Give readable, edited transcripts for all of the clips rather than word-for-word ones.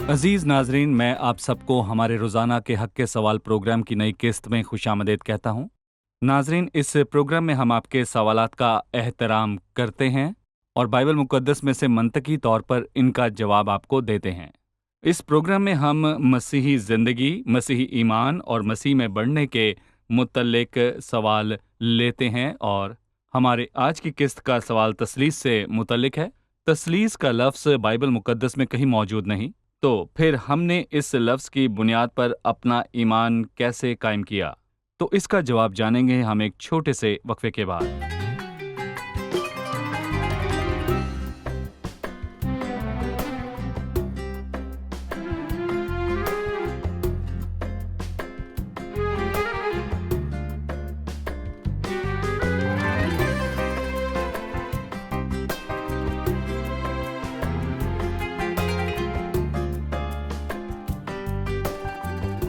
अजीज नाजरीन, मैं आप सबको हमारे रोज़ाना के हक के सवाल प्रोग्राम की नई किस्त में खुशामदीद कहता हूँ। नाजरीन, इस प्रोग्राम में हम आपके सवालात का एहतराम करते हैं और बाइबल मुकद्दस में से मंतकी तौर पर इनका जवाब आपको देते हैं। इस प्रोग्राम में हम मसीही ज़िंदगी, मसीही ईमान और मसीह में बढ़ने के मुतल्लिक सवाल लेते हैं और हमारे आज की किस्त का सवाल तसलीस से मुतल्लिक है। तसलीस का लफ्ज़ बाइबल मुकद्दस में कहीं मौजूद नहीं, तो फिर हमने इस लफ्ज़ की बुनियाद पर अपना ईमान कैसे कायम किया? तो इसका जवाब जानेंगे हम एक छोटे से वक्फे के बाद।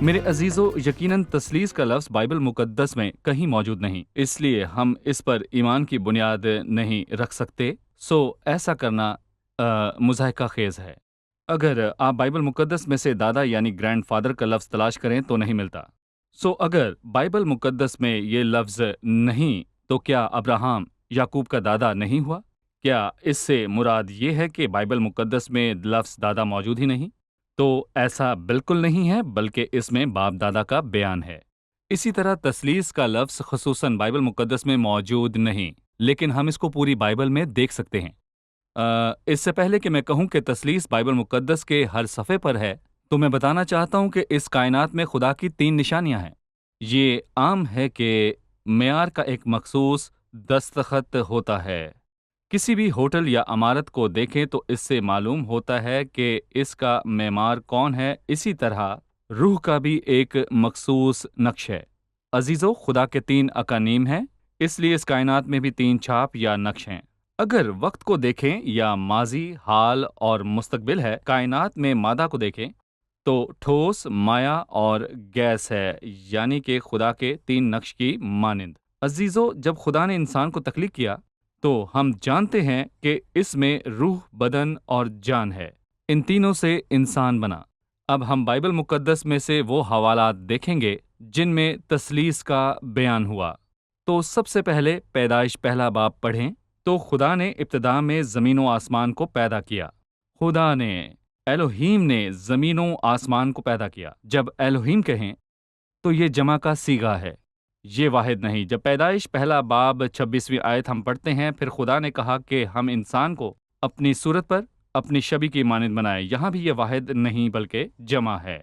मेरे अजीज़ों, यकीनन तसलीस का लफ्ज़ बाइबल मुकद्दस में कहीं मौजूद नहीं, इसलिए हम इस पर ईमान की बुनियाद नहीं रख सकते। ऐसा करना मुज़ाहिका खेज़ है। अगर आप बाइबल मुकद्दस में से दादा यानी ग्रैंड फादर का लफ्ज़ तलाश करें तो नहीं मिलता। अगर बाइबल मुकद्दस में ये लफ्ज़ नहीं, तो क्या अब्राहम याकूब का दादा नहीं हुआ? क्या इससे मुराद ये है कि बाइबल मुकद्दस में लफ्ज़ दादा मौजूद ही नहीं? तो ऐसा बिल्कुल नहीं है, बल्कि इसमें बाप दादा का बयान है। इसी तरह तसलीस का लफ्ज़ ख़ुसूसन बाइबल मुकद्दस में मौजूद नहीं, लेकिन हम इसको पूरी बाइबल में देख सकते हैं। इससे पहले कि मैं कहूं कि तसलीस बाइबल मुकद्दस के हर सफ़े पर है, तो मैं बताना चाहता हूं कि इस कायनात में खुदा की 3 निशानियां हैं। ये आम है कि मेयार का एक मखसूस दस्तखत होता है। किसी भी होटल या इमारत को देखें तो इससे मालूम होता है कि इसका मेमार कौन है। इसी तरह रूह का भी एक मखसूस नक्श है। अजीज़ों, खुदा के 3 अकानीम हैं, इसलिए इस कायनात में भी 3 छाप या नक्श हैं। अगर वक्त को देखें या माजी, हाल और मुस्तकबिल है, कायनात में मादा को देखें तो ठोस, माया और गैस है, यानी कि खुदा के 3 नक्श की मानिंद। अजीज़ों, जब खुदा ने इंसान को तख्लीक किया तो हम जानते हैं कि इसमें रूह, बदन और जान है। इन तीनों से इंसान बना। अब हम बाइबल मुकद्दस में से वो हवालात देखेंगे जिनमें तसलीस का बयान हुआ। तो सबसे पहले पैदाइश पहला बाब पढ़ें तो खुदा ने इब्तिदा में ज़मीन व आसमान को पैदा किया। खुदा ने, एलोहीम ने ज़मीन व आसमान को पैदा किया। जब एलोहीम कहें तो ये जमा का सीगा है, ये वाहिद नहीं। जब पैदाइश पहला बाब 26वीं आयत हम पढ़ते हैं, फिर खुदा ने कहा कि हम इंसान को अपनी सूरत पर, अपनी शबी की मानिंद बनाए। यहाँ भी ये वाहिद नहीं बल्कि जमा है।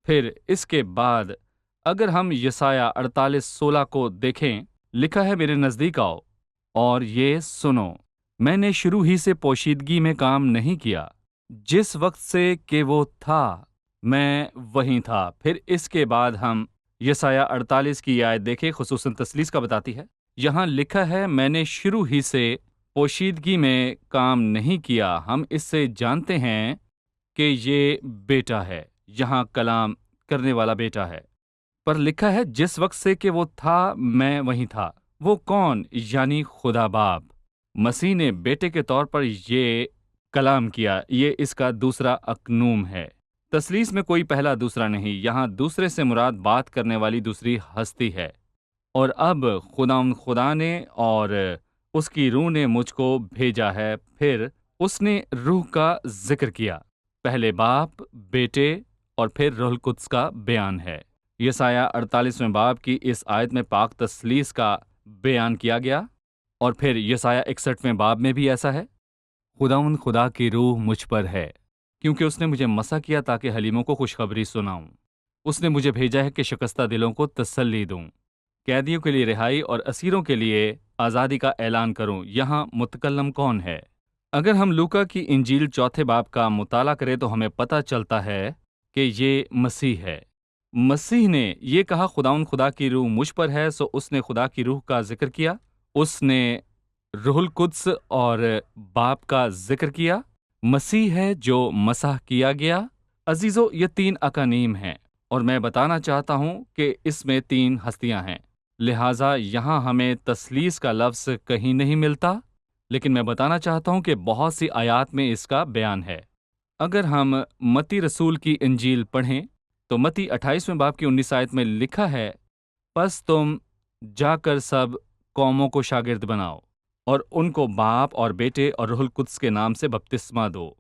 फिर इसके बाद अगर हम यसाया 48:16 को देखें, लिखा है, मेरे नज़दीक आओ और ये सुनो, मैंने शुरू ही से पोशीदगी में काम नहीं किया, जिस वक्त से कि वो था मैं वहीं था। फिर इसके बाद हम यसाया 48 की आयत देखें, खुसूसन तसलीस का बताती है। यहाँ लिखा है, मैंने शुरू ही से पोशीदगी में काम नहीं किया। हम इससे जानते हैं कि ये बेटा है, यहाँ कलाम करने वाला बेटा है। पर लिखा है, जिस वक्त से कि वो था मैं वहीं था। वो कौन? यानी खुदा बाप। मसीह ने बेटे के तौर पर ये कलाम किया। ये इसका दूसरा अकनूम है। तसलीस में कोई पहला दूसरा नहीं, यहाँ दूसरे से मुराद बात करने वाली दूसरी हस्ती है। और अब खुदा ने और उसकी रूह ने मुझको भेजा है। फिर उसने रूह का जिक्र किया। पहले बाप, बेटे और फिर रूहुल कुद्स का बयान है। यसाया 48वें बाब की इस आयत में पाक तसलीस का बयान किया गया। और फिर यसाया 61वें बाब में भी ऐसा है, खुदा की रूह मुझ पर है, क्योंकि उसने मुझे मसा किया ताकि हलीमों को खुशखबरी सुनाऊं। उसने मुझे भेजा है कि शिकस्ता दिलों को तसल्ली दूं, कैदियों के लिए रिहाई और असीरों के लिए आज़ादी का ऐलान करूं। यहाँ मुतकल्लम कौन है? अगर हम लूका की इंजील 4 बाब का मुताला करें तो हमें पता चलता है कि ये मसीह है। मसीह ने ये कहा, खुदा की रूह मुझ पर है, सो उसने खुदा की रूह का जिक्र किया। उसने रूहुल कुद्स और बाप का जिक्र किया। मसीह है जो मसाह किया गया। अजीज़ों, ये 3 अकानीम हैं और मैं बताना चाहता हूँ कि इसमें 3 हस्तियाँ हैं। लिहाजा यहाँ हमें तसलीस का लफ्ज़ कहीं नहीं मिलता, लेकिन मैं बताना चाहता हूँ कि बहुत सी आयात में इसका बयान है। اگر ہم متی رسول کی انجیل پڑھیں تو متی 28ویں باب کی 19 آیت میں لکھا ہے، پس تم جا کر سب قوموں کو شاگرد بناؤ اور ان کو باپ اور بیٹے اور روح القدس کے نام سے بپتسمہ دو۔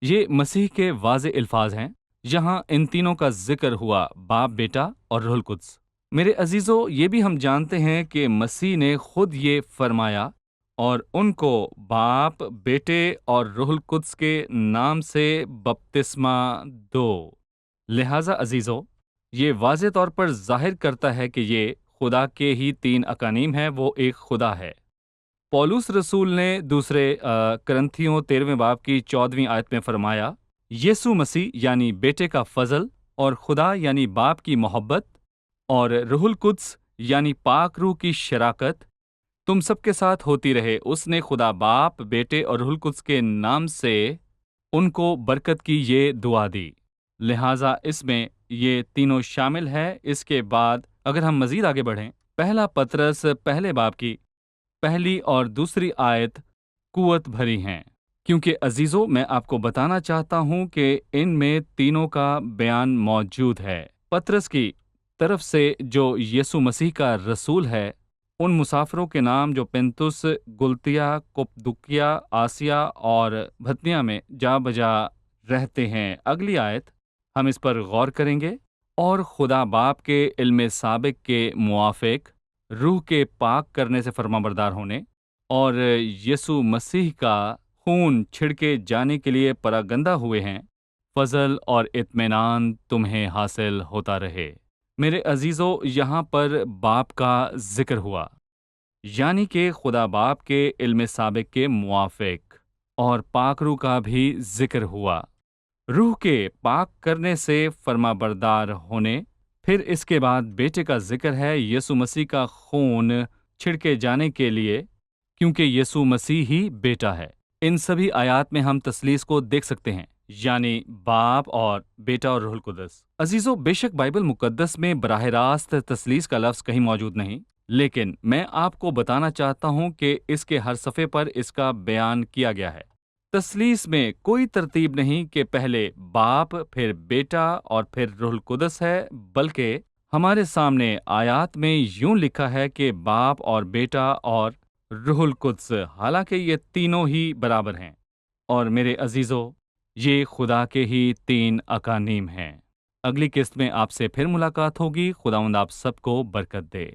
یہ مسیح کے واضح الفاظ ہیں۔ یہاں ان تینوں کا ذکر ہوا، باپ، بیٹا اور روح القدس۔ میرے عزیزو، یہ بھی ہم جانتے ہیں کہ مسیح نے خود یہ فرمایا اور ان کو باپ، بیٹے اور روح القدس کے نام سے بپتسمہ دو۔ لہٰذا عزیزو، یہ واضح طور پر ظاہر کرتا ہے کہ یہ خدا کے ہی تین اقانیم ہیں، وہ ایک خدا ہے۔ پولس رسول نے دوسرے کرنتھیوں 13ویں باب کی 14ویں آیت میں فرمایا، یسوع مسیح یعنی بیٹے کا فضل اور خدا یعنی باپ کی محبت اور روح القدس یعنی پاک روح کی شراکت تم سب کے ساتھ ہوتی رہے۔ اس نے خدا باپ، بیٹے اور روح القدس کے نام سے ان کو برکت کی یہ دعا دی۔ لہٰذا اس میں یہ تینوں شامل ہے۔ اس کے بعد اگر ہم مزید آگے بڑھیں، پہلا پطرس پہلے باب کی پہلی اور دوسری آیت قوت بھری ہیں، کیونکہ عزیزو میں آپ کو بتانا چاہتا ہوں کہ ان میں تینوں کا بیان موجود ہے۔ پطرس کی طرف سے جو یسوع مسیح کا رسول ہے، ان مسافروں کے نام جو پنتس، گلتیا، کپدوکیا، آسیا اور بھتنیا میں جا بجا رہتے ہیں۔ اگلی آیت ہم اس پر غور کریں گے۔ اور خدا باپ کے علم سابق کے موافق روح کے پاک کرنے سے فرما بردار ہونے اور یسوع مسیح کا خون چھڑکے جانے کے لیے پراگندہ ہوئے ہیں، فضل اور اطمینان تمہیں حاصل ہوتا رہے۔ میرے عزیزو، یہاں پر باپ کا ذکر ہوا، یعنی کہ خدا باپ کے علم سابق کے موافق، اور پاک روح کا بھی ذکر ہوا، روح کے پاک کرنے سے فرما بردار ہونے۔ پھر اس کے بعد بیٹے کا ذکر ہے، یسوع مسیح کا خون چھڑکے جانے کے لیے، کیونکہ یسوع مسیح ہی بیٹا ہے۔ ان سبھی آیات میں ہم تثلیث کو دیکھ سکتے ہیں، یعنی باپ اور بیٹا اور روح القدس۔ عزیزو، بے شک بائبل مقدس میں براہ راست تثلیث کا لفظ کہیں موجود نہیں، لیکن میں آپ کو بتانا چاہتا ہوں کہ اس کے ہر صفحے پر اس کا بیان کیا گیا ہے۔ تثلیث میں کوئی ترتیب نہیں کہ پہلے باپ، پھر بیٹا اور پھر روح القدس ہے، بلکہ ہمارے سامنے آیات میں یوں لکھا ہے کہ باپ اور بیٹا اور روح القدس، حالانکہ یہ تینوں ہی برابر ہیں۔ اور میرے عزیزو، یہ خدا کے ہی تین اقانیم ہیں۔ اگلی قسط میں آپ سے پھر ملاقات ہوگی۔ خداوند آپ سب کو برکت دے۔